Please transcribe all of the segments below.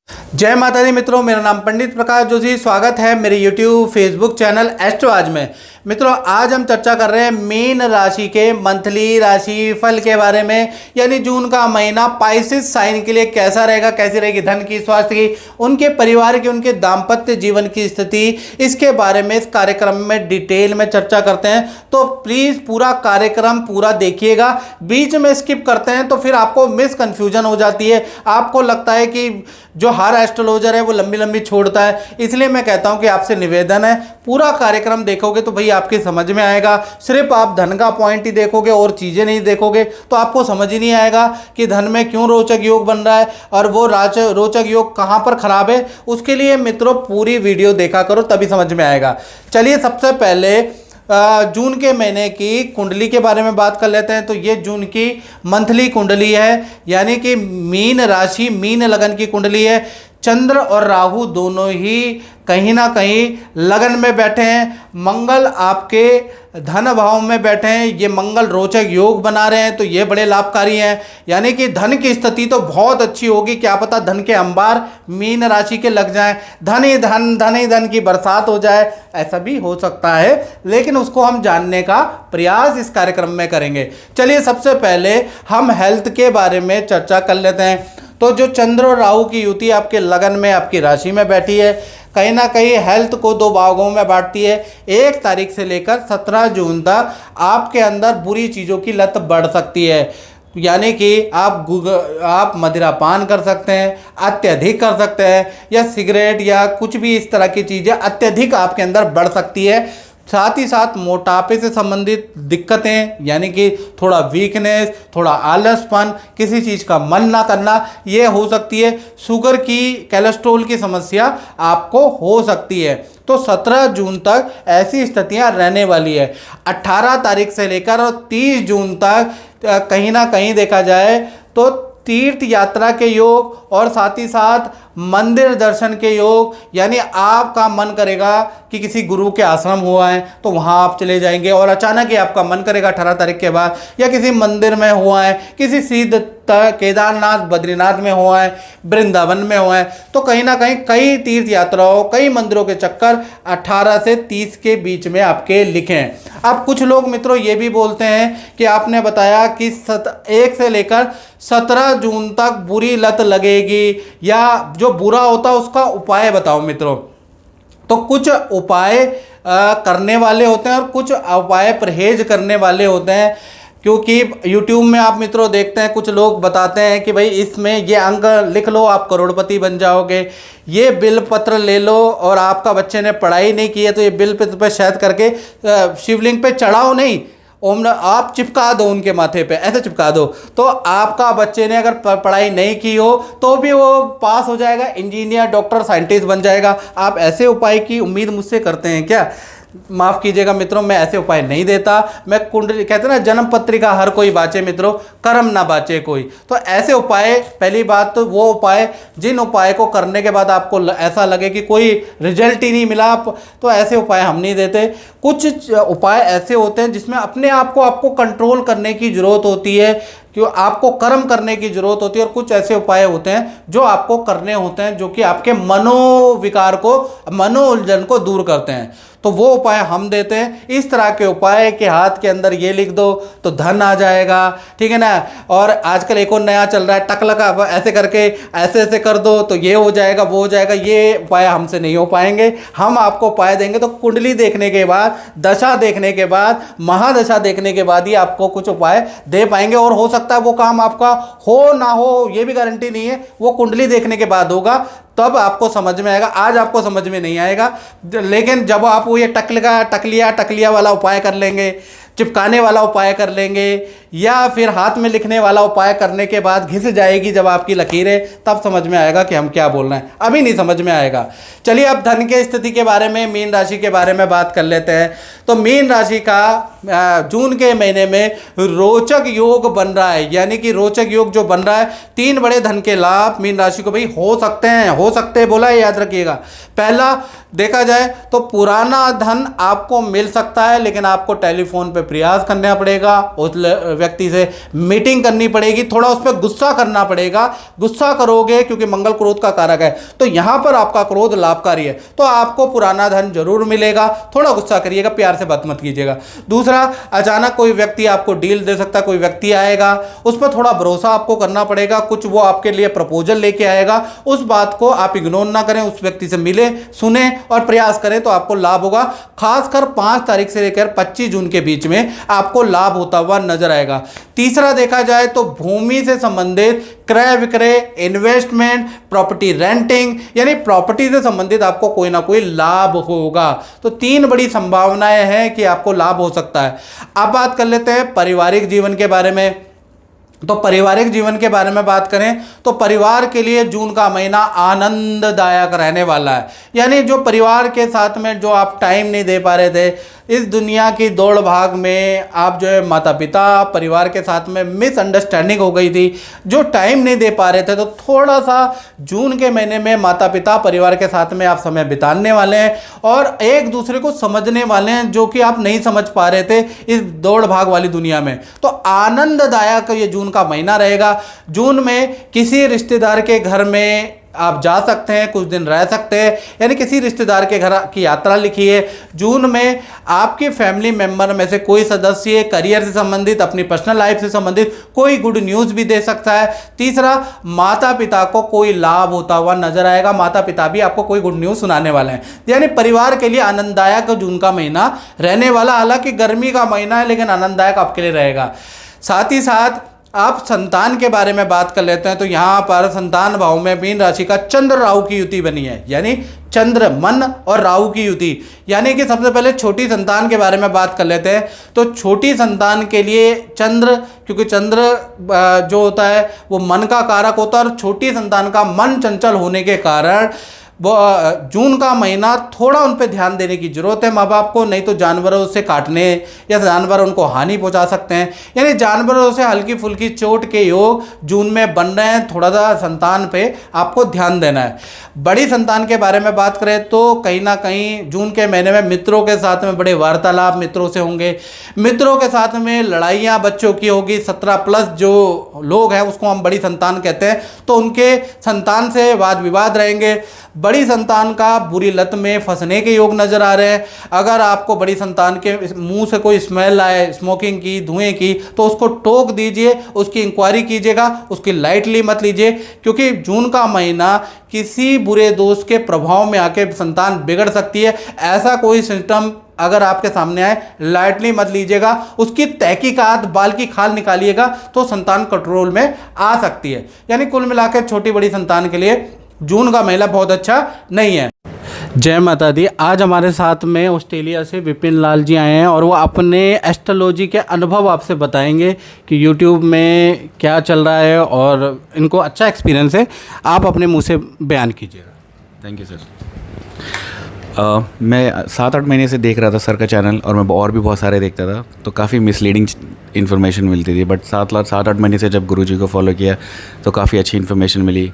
जय माता दी मित्रों, मेरा नाम पंडित प्रकाश जोशी। स्वागत है मेरे YouTube फेसबुक चैनल एस्ट्रो आज में। मित्रों, आज हम चर्चा कर रहे हैं मीन राशि के मंथली राशि फल के बारे में, यानी जून का महीना पाइसेस साइन के लिए कैसा रहेगा, कैसी रहेगी धन की, स्वास्थ्य की, उनके परिवार की, उनके दाम्पत्य जीवन की स्थिति, इसके बारे में इस कार्यक्रम में डिटेल में चर्चा करते हैं। तो प्लीज़ पूरा कार्यक्रम पूरा देखिएगा। बीच में स्किप करते हैं तो फिर आपको मिसकन्फ्यूजन हो जाती है, आपको लगता है कि जो हर एस्ट्रोलॉजर है वो लंबी लंबी छोड़ता है। इसलिए मैं कहता हूं कि आपसे निवेदन है, पूरा कार्यक्रम देखोगे तो भाई आपके समझ में आएगा। सिर्फ आप धन का पॉइंट ही देखोगे और चीज़ें नहीं देखोगे तो आपको समझ ही नहीं आएगा कि धन में क्यों रोचक योग बन रहा है और वो रोचक योग कहाँ पर खराब है। उसके लिए मित्रों पूरी वीडियो देखा करो, तभी समझ में आएगा। चलिए सबसे पहले जून के महीने की कुंडली के बारे में बात कर लेते हैं। तो ये जून की मंथली कुंडली है, यानी कि मीन राशि, मीन लगन की कुंडली है। चंद्र और राहु दोनों ही कहीं ना कहीं लगन में बैठे हैं। मंगल आपके धन भाव में बैठे हैं, ये मंगल रोचक योग बना रहे हैं, तो ये बड़े लाभकारी हैं। यानी कि धन की स्थिति तो बहुत अच्छी होगी। क्या पता धन के अंबार मीन राशि के लग जाएं, धन ही धन, धन ही धन की बरसात हो जाए, ऐसा भी हो सकता है। लेकिन उसको हम जानने का प्रयास इस कार्यक्रम में करेंगे। चलिए सबसे पहले हम हेल्थ के बारे में चर्चा कर लेते हैं। तो जो चंद्र और राहु की युति आपके लगन में, आपकी राशि में बैठी है, कहीं ना कहीं हेल्थ को दो भागों में बांटती है। 1 तारीख से लेकर 17 जून तक आपके अंदर बुरी चीज़ों की लत बढ़ सकती है। यानी कि आप मदिरा पान कर सकते हैं, अत्यधिक कर सकते हैं, या सिगरेट या कुछ भी इस तरह की चीज़ें अत्यधिक आपके अंदर बढ़ सकती है। साथ ही साथ मोटापे से संबंधित दिक्कतें, यानी कि थोड़ा वीकनेस, थोड़ा आलसपन, किसी चीज़ का मन ना करना, ये हो सकती है। शुगर की, कोलेस्ट्रॉल की समस्या आपको हो सकती है। तो 17 जून तक ऐसी स्थितियां रहने वाली है। 18 तारीख से लेकर और 30 जून तक कहीं ना कहीं देखा जाए तो तीर्थ यात्रा के योग और साथ ही साथ मंदिर दर्शन के योग, यानी आपका मन करेगा कि किसी गुरु के आश्रम हुआ है तो वहाँ आप चले जाएंगे, और अचानक ही आपका मन करेगा 18 तारीख के बाद, या किसी मंदिर में हुआ है, किसी सिद्ध केदारनाथ बद्रीनाथ में हुआ है, वृंदावन में हुआ है, तो कहीं ना कहीं कई तीर्थ यात्राओं, कई मंदिरों के चक्कर 18 से 30 के बीच में आपके लिखे हैं। अब कुछ लोग मित्रों ये भी बोलते हैं कि आपने बताया कि 1 से लेकर 17 जून तक बुरी लत लगेगी, या जो बुरा होता है उसका उपाय बताओ मित्रों। तो कुछ उपाय करने वाले होते हैं और कुछ उपाय परहेज करने वाले होते हैं। क्योंकि YouTube में आप मित्रों देखते हैं कुछ लोग बताते हैं कि भाई इसमें ये अंक लिख लो आप करोड़पति बन जाओगे, ये बिल पत्र ले लो, और आपका बच्चे ने पढ़ाई नहीं की है तो ये बिल पत्र पर शहद करके शिवलिंग पे चढ़ाओ नहीं, ओम आप चिपका दो उनके माथे पे, ऐसे चिपका दो, तो आपका बच्चे ने अगर पढ़ाई नहीं की हो तो भी वो पास हो जाएगा, इंजीनियर, डॉक्टर, साइंटिस्ट बन जाएगा। आप ऐसे उपाय की उम्मीद मुझसे करते हैं क्या? माफ़ कीजिएगा मित्रों, मैं ऐसे उपाय नहीं देता। मैं कुंडली, कहते हैं ना जन्म पत्रिका हर कोई बाँचे मित्रों, कर्म ना बाँचे कोई। तो ऐसे उपाय, पहली बात तो वो उपाय जिन उपाय को करने के बाद आपको ऐसा लगे कि कोई रिजल्ट ही नहीं मिला, तो ऐसे उपाय हम नहीं देते। कुछ उपाय ऐसे होते हैं जिसमें अपने आप को आपको कंट्रोल करने की ज़रूरत होती है, क्यों आपको कर्म करने की जरूरत होती है, और कुछ ऐसे उपाय होते हैं जो आपको करने होते हैं जो कि आपके मनोविकार को, मनोउलझन को दूर करते हैं। तो वो उपाय हम देते हैं। इस तरह के उपाय के हाथ के अंदर ये लिख दो तो धन आ जाएगा, ठीक है ना। और आजकल एक और नया चल रहा है टकलका, ऐसे करके ऐसे ऐसे कर दो तो ये हो जाएगा, वो हो जाएगा। ये उपाय हमसे नहीं हो पाएंगे। हम आपको उपाय देंगे तो कुंडली देखने के बाद, दशा देखने के बाद, महादशा देखने के बाद ही आपको कुछ उपाय दे पाएंगे। और हो सकता है वो काम आपका हो ना हो, ये भी गारंटी नहीं है, वो कुंडली देखने के बाद होगा, तब आपको समझ में आएगा। आज आपको समझ में नहीं आएगा, लेकिन जब आप वो ये टकलिया वाला उपाय कर लेंगे, चिपकाने वाला उपाय कर लेंगे, या फिर हाथ में लिखने वाला उपाय करने के बाद घिस जाएगी जब आपकी लकीरें, तब समझ में आएगा कि हम क्या बोल रहे हैं। अभी नहीं समझ में आएगा। चलिए अब धन के स्थिति के बारे में, मीन राशि के बारे में बात कर लेते हैं। तो मीन राशि का जून के महीने में रोचक योग बन रहा है, यानी कि रोचक योग जो बन रहा है, 3 बड़े धन के लाभ मीन राशि को भाई हो सकते हैं बोला है, याद रखिएगा। पहला देखा जाए तो पुराना धन आपको मिल सकता है, लेकिन आपको टेलीफोन पे प्रयास करना पड़ेगा, उस व्यक्ति से मीटिंग करनी पड़ेगी, थोड़ा उस पर गुस्सा करना पड़ेगा। गुस्सा करोगे क्योंकि मंगल क्रोध का कारक है, तो यहां पर आपका क्रोध लाभकारी है, तो आपको पुराना धन जरूर मिलेगा। थोड़ा गुस्सा करिएगा, प्यार से बात मत कीजिएगा। दूसरा, अचानक कोई व्यक्ति आपको डील दे सकता है, कोई व्यक्ति आएगा, उस पर थोड़ा भरोसा आपको करना पड़ेगा। कुछ वो आपके लिए प्रपोजल लेके आएगा, उस बात को आप इग्नोर ना करें, उस व्यक्ति से मिले, सुने और प्रयास करें तो आपको लाभ होगा। खासकर 5 तारीख से लेकर 25 जून के बीच में आपको लाभ होता हुआ नजर आएगा। तीसरा देखा जाए तो भूमि से संबंधित क्रय विक्रय, इन्वेस्टमेंट, प्रॉपर्टी रेंटिंग, यानी प्रॉपर्टी से संबंधित आपको कोई ना कोई लाभ होगा। तो 3 बड़ी संभावनाएं हैं कि आपको लाभ हो सकता है। अब बात कर लेते हैं पारिवारिक जीवन के बारे में। तो पारिवारिक जीवन के बारे में बात करें तो परिवार के लिए जून का महीना आनंददायक रहने वाला है। यानी जो परिवार के साथ में जो आप टाइम नहीं दे पा रहे थे, इस दुनिया की दौड़ भाग में आप जो है माता पिता परिवार के साथ में मिसअंडरस्टैंडिंग हो गई थी, जो टाइम नहीं दे पा रहे थे, तो थोड़ा सा जून के महीने में माता पिता परिवार के साथ में आप समय बिताने वाले हैं और एक दूसरे को समझने वाले हैं, जो कि आप नहीं समझ पा रहे थे इस दौड़ भाग वाली दुनिया में। तो आनंददायक ये जून का महीना रहेगा। जून में किसी रिश्तेदार के घर में आप जा सकते हैं, कुछ दिन रह सकते हैं, यानी किसी रिश्तेदार के घर की यात्रा लिखी है। जून में आपके फैमिली मेंबर में से कोई सदस्य करियर से संबंधित, अपनी पर्सनल लाइफ से संबंधित कोई गुड न्यूज़ भी दे सकता है। तीसरा, माता पिता को कोई लाभ होता हुआ नजर आएगा, माता पिता भी आपको कोई गुड न्यूज़ सुनाने वाले हैं। यानी परिवार के लिए आनंददायक जून का महीना रहने वाला। हालांकि गर्मी का महीना है, लेकिन आनंददायक आपके लिए रहेगा। साथ ही साथ आप संतान के बारे में बात कर लेते हैं तो यहाँ पर संतान भाव में मीन राशि का चंद्र राहु की युति बनी है, यानी चंद्र मन और राहु की युति। यानी कि सबसे पहले छोटी संतान के बारे में बात कर लेते हैं। तो छोटी संतान के लिए चंद्र, क्योंकि चंद्र जो होता है वो मन का कारक होता है और छोटी संतान का मन चंचल होने के कारण वो जून का महीना थोड़ा उन पर ध्यान देने की ज़रूरत है माँ बाप को, नहीं तो जानवरों से काटने या जानवर उनको हानि पहुंचा सकते हैं। यानी जानवरों से हल्की फुल्की चोट के योग जून में बन रहे हैं, थोड़ा सा संतान पे आपको ध्यान देना है। बड़ी संतान के बारे में बात करें तो कहीं ना कहीं जून के महीने में मित्रों के साथ में बड़े वार्तालाप मित्रों से होंगे, मित्रों के साथ में लड़ाइयाँ बच्चों की होगी। 17+ जो लोग हैं उसको हम बड़ी संतान कहते हैं, तो उनके संतान से वाद विवाद रहेंगे। बड़ी संतान का बुरी लत में फंसने के योग नजर आ रहे हैं। अगर आपको बड़ी संतान के मुंह से कोई स्मेल आए स्मोकिंग की, धुएं की, तो उसको टोक दीजिए, उसकी इंक्वायरी कीजिएगा, उसकी लाइटली मत लीजिए, क्योंकि जून का महीना किसी बुरे दोस्त के प्रभाव में आके संतान बिगड़ सकती है। ऐसा कोई सिस्टम अगर आपके सामने आए, लाइटली मत लीजिएगा, उसकी तहकीकात, बाल की खाल निकालिएगा, तो संतान कंट्रोल में आ सकती है। यानी कुल मिलाकर छोटी बड़ी संतान के लिए जून का महीना बहुत अच्छा नहीं है। जय माता दी। आज हमारे साथ में ऑस्ट्रेलिया से विपिन लाल जी आए हैं और वो अपने एस्ट्रोलॉजी के अनुभव आपसे बताएंगे कि यूट्यूब में क्या चल रहा है और इनको अच्छा एक्सपीरियंस है। आप अपने मुंह से बयान कीजिएगा। Thank you sir. मैं 7-8 महीने से देख रहा था सर का चैनल और मैं और भी बहुत सारे देखता था, तो काफ़ी मिसलीडिंग इन्फॉर्मेशन मिलती थी। बट 7-8 महीने से जब गुरुजी को फॉलो किया तो काफ़ी अच्छी इन्फॉर्मेशन मिली,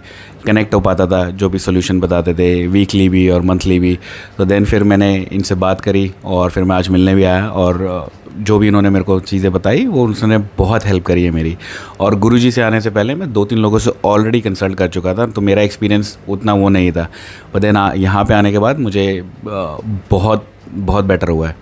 कनेक्ट हो पाता था, जो भी सोल्यूशन बताते थे वीकली भी और मंथली भी। तो देन फिर मैंने इनसे बात करी और फिर मैं आज मिलने भी आया और जो भी इन्होंने मेरे को चीज़ें बताई वो उन्होंने बहुत हेल्प करी है मेरी। और गुरुजी से आने से पहले मैं 2-3 लोगों से ऑलरेडी कंसल्ट कर चुका था, तो मेरा एक्सपीरियंस उतना वो नहीं था। पर देन यहाँ पे आने के बाद मुझे बहुत बहुत बेटर हुआ है।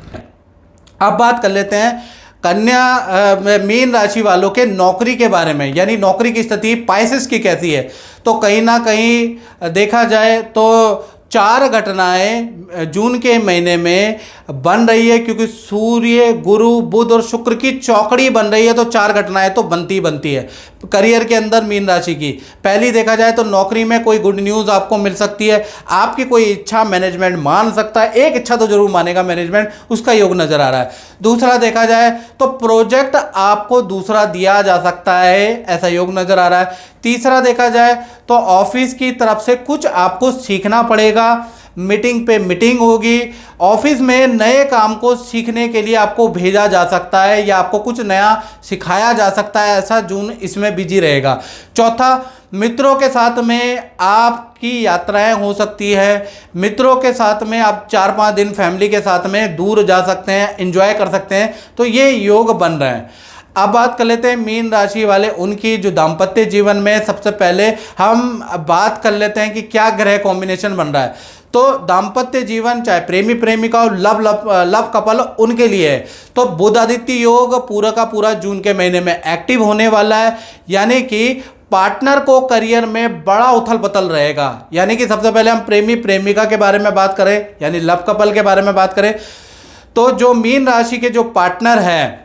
अब बात कर लेते हैं कन्या मीन राशि वालों के नौकरी के बारे में, यानी नौकरी की स्थिति पाइसेस की कैसी है। तो कहीं ना कहीं देखा जाए तो 4 घटनाएं जून के महीने में बन रही है, क्योंकि सूर्य, गुरु, बुध और शुक्र की चौकड़ी बन रही है, तो 4 घटनाएं तो बनती है करियर के अंदर मीन राशि की। पहली देखा जाए तो नौकरी में कोई गुड न्यूज़ आपको मिल सकती है, आपकी कोई इच्छा मैनेजमेंट मान सकता है, एक इच्छा तो जरूर मानेगा मैनेजमेंट, उसका योग नजर आ रहा है। दूसरा देखा जाए तो प्रोजेक्ट आपको दूसरा दिया जा सकता है, ऐसा योग नजर आ रहा है। तीसरा देखा जाए तो ऑफिस की तरफ से कुछ आपको सीखना पड़ेगा, मीटिंग पे मीटिंग होगी, ऑफिस में नए काम को सीखने के लिए आपको भेजा जा सकता है या आपको कुछ नया सिखाया जा सकता है, ऐसा जून इसमें बिजी रहेगा। चौथा, मित्रों के साथ में आपकी यात्राएं हो सकती है। मित्रों के साथ में आप 4-5 दिन फैमिली के साथ में दूर जा सकते हैं, एंजॉय कर सकते हैं। तो ये योग बन रहे हैं। अब बात कर लेते हैं मीन राशि वाले उनकी जो दाम्पत्य जीवन में। सबसे पहले हम बात कर लेते हैं कि क्या ग्रह कॉम्बिनेशन बन रहा है। तो दाम्पत्य जीवन चाहे प्रेमी प्रेमिका और लव कपल उनके लिए है। तो बुध आदित्य योग पूरा का पूरा जून के महीने में एक्टिव होने वाला है, यानी कि पार्टनर को करियर में बड़ा उथल पुथल रहेगा। यानी कि सबसे पहले हम प्रेमी प्रेमिका के बारे में बात करें, यानी लव कपल के बारे में बात करें, तो जो मीन राशि के जो पार्टनर हैं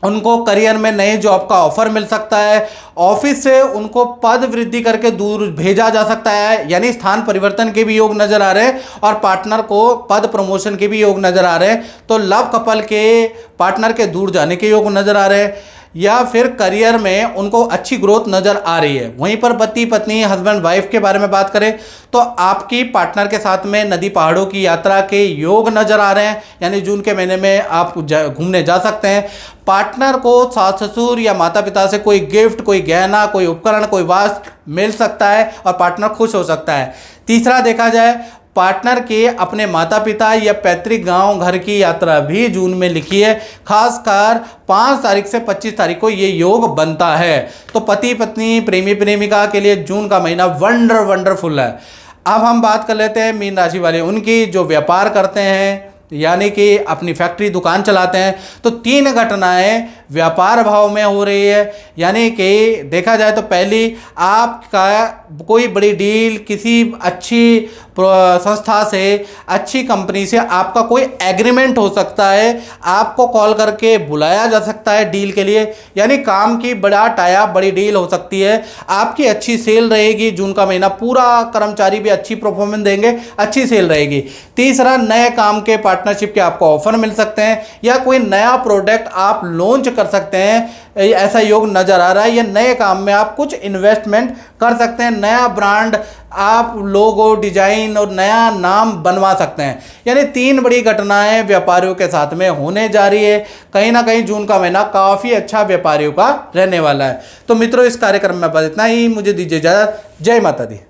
उनको करियर में नए जॉब का ऑफर मिल सकता है। ऑफिस से उनको पद वृद्धि करके दूर भेजा जा सकता है, यानी स्थान परिवर्तन के भी योग नजर आ रहे हैं और पार्टनर को पद प्रमोशन के भी योग नजर आ रहे हैं। तो लव कपल के पार्टनर के दूर जाने के योग नजर आ रहे हैं, या फिर करियर में उनको अच्छी ग्रोथ नज़र आ रही है। वहीं पर पति पत्नी हस्बैंड वाइफ के बारे में बात करें तो आपकी पार्टनर के साथ में नदी पहाड़ों की यात्रा के योग नज़र आ रहे हैं, यानी जून के महीने में आप घूमने जा सकते हैं। पार्टनर को सास ससुर या माता पिता से कोई गिफ्ट, कोई गहना, कोई उपकरण, कोई वस्तु मिल सकता है और पार्टनर खुश हो सकता है। तीसरा देखा जाए, पार्टनर के अपने माता पिता या पैतृक गांव घर की यात्रा भी जून में लिखी है। खासकर 5 तारीख से 25 तारीख को ये योग बनता है। तो पति पत्नी प्रेमी प्रेमिका के लिए जून का महीना वंडरफुल है। अब हम बात कर लेते हैं मीन राशि वाले उनकी जो व्यापार करते हैं, यानी कि अपनी फैक्ट्री दुकान चलाते हैं। तो 3 घटनाएं व्यापार भाव में हो रही है, यानी कि देखा जाए तो पहली, आपका कोई बड़ी डील किसी अच्छी संस्था से, अच्छी कंपनी से आपका कोई एग्रीमेंट हो सकता है। आपको कॉल करके बुलाया जा सकता है डील के लिए, यानी काम की बड़ा टाया बड़ी डील हो सकती है। आपकी अच्छी सेल रहेगी जून का महीना पूरा, कर्मचारी भी अच्छी परफॉर्मेंस देंगे, अच्छी सेल रहेगी। तीसरा, नए काम के पार्टनरशिप के आपको ऑफर मिल सकते हैं, या कोई नया प्रोडक्ट आप लॉन्च कर सकते हैं, ऐसा योग नज़र आ रहा है। या नए काम में आप कुछ इन्वेस्टमेंट कर सकते हैं, नया ब्रांड आप लोगो डिजाइन और नया नाम बनवा सकते हैं। यानी 3 बड़ी घटनाएं व्यापारियों के साथ में होने जा रही है। कहीं ना कहीं जून का महीना काफ़ी अच्छा व्यापारियों का रहने वाला है। तो मित्रों, इस कार्यक्रम में बस इतना ही। मुझे दीजिए इजाज़त। जय माता दी।